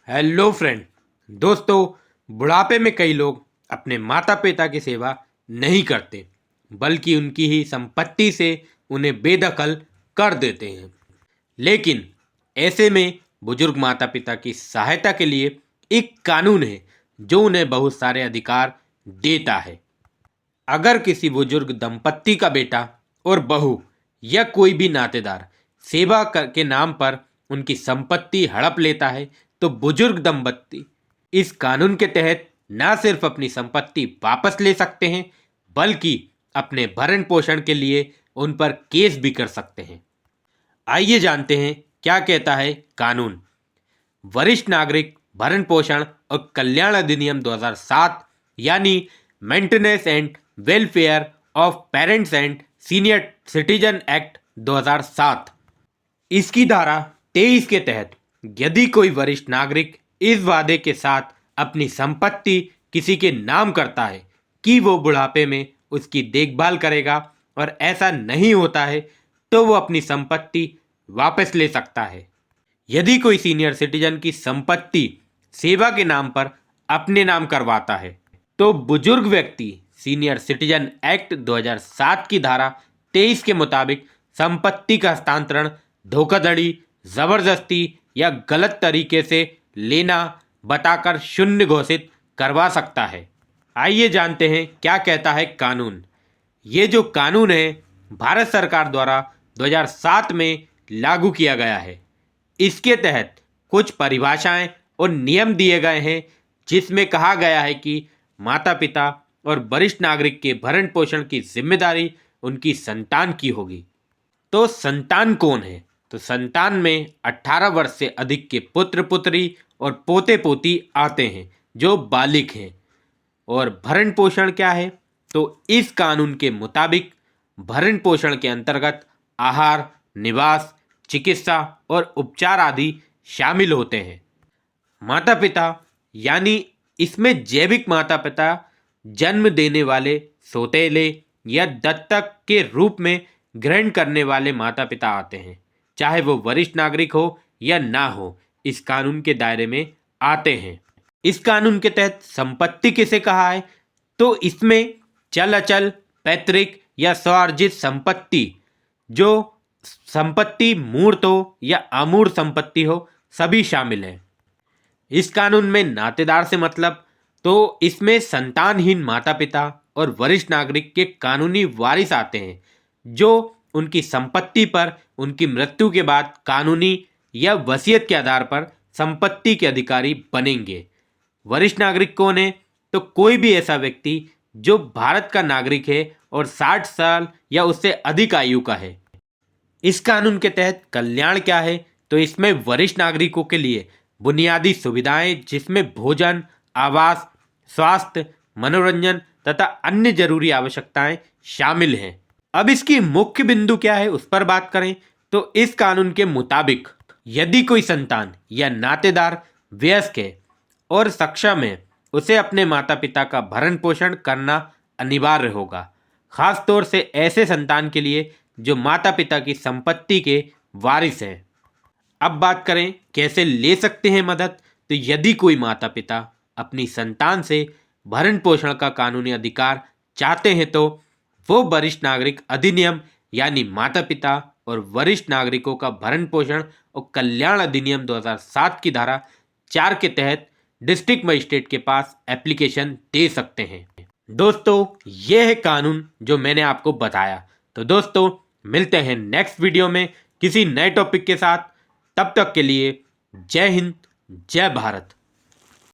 Hello friend. दोस्तों, बुढ़ापे में कई लोग अपने माता पिता की सेवा नहीं करते बल्कि उनकी ही संपत्ति से उन्हें बेदखल कर देते हैं। लेकिन ऐसे में बुजुर्ग माता पिता की सहायता के लिए एक कानून है जो उन्हें बहुत सारे अधिकार देता है। अगर किसी बुजुर्ग दंपत्ति का बेटा और बहू या कोई भी नातेदार के नाम पर उनकी संपत्ति हड़प लेता है तो बुजुर्ग दंपत्ति इस कानून के तहत न सिर्फ अपनी संपत्ति वापस ले सकते हैं बल्कि अपने भरण पोषण के लिए उन पर केस भी कर सकते हैं। आइए जानते हैं क्या कहता है कानून। वरिष्ठ नागरिक भरण पोषण और कल्याण अधिनियम 2007 यानी maintenance and welfare of parents and senior citizen act 2007। इसकी धारा 23 के तहत यदि कोई वरिष्ठ नागरिक इस वादे के साथ अपनी संपत्ति किसी के नाम करता है कि वो बुढ़ापे में उसकी देखभाल करेगा और ऐसा नहीं होता है तो वो अपनी संपत्ति वापस ले सकता है। यदि कोई सीनियर सिटीजन की संपत्ति सेवा के नाम पर अपने नाम करवाता है तो बुजुर्ग व्यक्ति सीनियर सिटीजन एक्ट 2007 की धारा 23 के मुताबिक संपत्ति का हस्तांतरण धोखाधड़ी, जबरदस्ती या गलत तरीके से लेना बताकर शून्य घोषित करवा सकता है। आइए जानते हैं क्या कहता है कानून। ये जो कानून है भारत सरकार द्वारा 2007 में लागू किया गया है। इसके तहत कुछ परिभाषाएं और नियम दिए गए हैं जिसमें कहा गया है कि माता पिता और वरिष्ठ नागरिक के भरण पोषण की जिम्मेदारी उनकी संतान की होगी। तो संतान कौन है? तो संतान में 18 वर्ष से अधिक के पुत्र पुत्री और पोते पोती आते हैं जो बालिग हैं। और भरण पोषण क्या है? तो इस कानून के मुताबिक भरण पोषण के अंतर्गत आहार, निवास, चिकित्सा और उपचार आदि शामिल होते हैं। माता पिता यानी इसमें जैविक माता पिता, जन्म देने वाले, सौतेले या दत्तक के रूप में ग्रहण करने वाले माता पिता आते हैं, चाहे वो वरिष्ठ नागरिक हो या ना हो, इस कानून के दायरे में आते हैं। इस कानून के तहत संपत्ति किसे कहा है? तो इसमें चल अचल, पैतृक या स्वार्जित संपत्ति, जो संपत्ति मूर्त हो या अमूर्त संपत्ति हो, सभी शामिल हैं। इस कानून में नातेदार से मतलब तो इसमें संतानहीन माता पिता और वरिष्ठ नागरिक के कानूनी वारिस आते हैं जो उनकी संपत्ति पर उनकी मृत्यु के बाद कानूनी या वसीयत के आधार पर संपत्ति के अधिकारी बनेंगे। वरिष्ठ नागरिक कौन है? तो कोई भी ऐसा व्यक्ति जो भारत का नागरिक है और 60 साल या उससे अधिक आयु का है। इस कानून के तहत कल्याण क्या है? तो इसमें वरिष्ठ नागरिकों के लिए बुनियादी सुविधाएं जिसमें भोजन, आवास, स्वास्थ्य, मनोरंजन तथा अन्य जरूरी आवश्यकताएं शामिल हैं। अब इसकी मुख्य बिंदु क्या है उस पर बात करें तो इस कानून के मुताबिक यदि कोई संतान या नातेदार वयस्क है और सक्षम है, उसे अपने माता पिता का भरण पोषण करना अनिवार्य होगा, खासतौर से ऐसे संतान के लिए जो माता पिता की संपत्ति के वारिस हैं। अब बात करें कैसे ले सकते हैं मदद। तो यदि कोई माता पिता अपनी संतान से भरण पोषण का कानूनी अधिकार चाहते हैं तो वो वरिष्ठ नागरिक अधिनियम यानी माता पिता और वरिष्ठ नागरिकों का भरण पोषण और कल्याण अधिनियम 2007 की धारा 4 के तहत डिस्ट्रिक्ट मजिस्ट्रेट के पास एप्लीकेशन दे सकते हैं। दोस्तों, ये है कानून जो मैंने आपको बताया। तो दोस्तों, मिलते हैं नेक्स्ट वीडियो में किसी नए टॉपिक के साथ। तब तक के लिए जय हिंद, जय भारत।